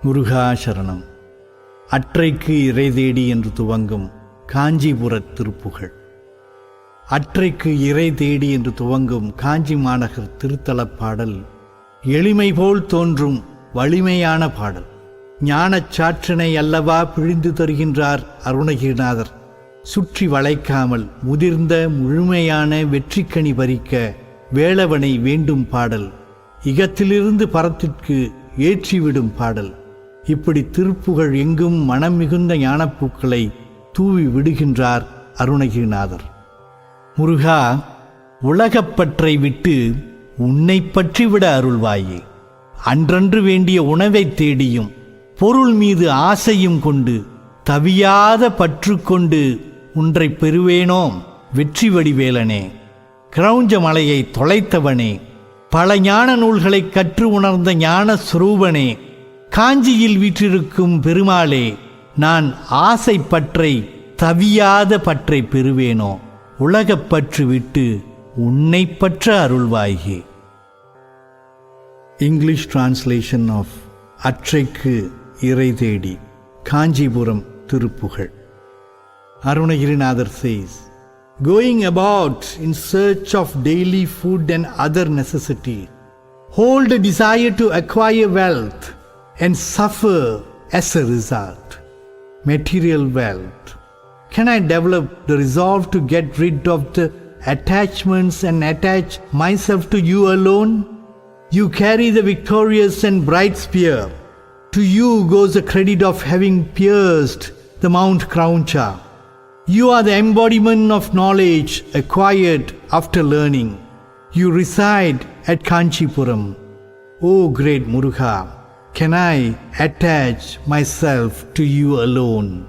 முருகா சரணம். அற்றைக்கு இறை தேடி என்று துவங்கும் காஞ்சிபுரத் திருப்புகழ். அற்றைக்கு இறை தேடி என்று துவங்கும் காஞ்சி மாநகர் திருத்தலப் பாடல் எளிமை போல் தோன்றும் வலிமையான பாடல். ஞானச் சாற்றினை அல்லவா பிழிந்து தருகின்றார் அருணகிரிநாதர். சுற்றி வளைக்காமல் முதிர்ந்த முழுமையான வெற்றிக்கனி பறிக்க வேளவனை வேண்டும் பாடல். இகத்திலிருந்து பரத்திற்கு ஏற்றிவிடும் பாடல். இப்படி திருப்புகழ் எங்கும் மனம் மிகுந்த ஞானப்பூக்களை தூவி விடுகின்றார் அருணகிரிநாதர். முருகா, உலகப்பற்றை விட்டு உன்னை பற்றிவிட அருள்வாயே. அன்றன்று வேண்டிய உணவை தேடியும் பொருள் மீது ஆசையும் கொண்டு தவியாத பற்று கொண்டு ஒன்றை பெறுவேனோ வெற்றி வடிவேலனே. கிரௌஞ்ச மலையை தொலைத்தவனே, பல ஞான நூல்களை கற்று உணர்ந்த ஞான சுரூபனே, காஞ்சியில் வீற்றிருக்கும் பெருமாளே, நான் ஆசை பற்றை தவியாத பற்றை பெறுவேனோ உலகப்பற்று விட்டு உன்னை பற்ற அருள்வாயே. English translation of அற்றைக்கு இறை தேடி Kanchipuram Thiruppugazh. Arunagirinathar says, going about in search of daily food and other necessities, hold a desire to acquire wealth and suffer as a result. Material wealth. Can I develop the resolve to get rid of the attachments and attach myself to you alone? You carry the victorious and bright spear. To you goes the credit of having pierced the Mount Krauncha. You are the embodiment of knowledge acquired after learning. You reside at Kanchipuram. O great Muruga, can I attach myself to you alone?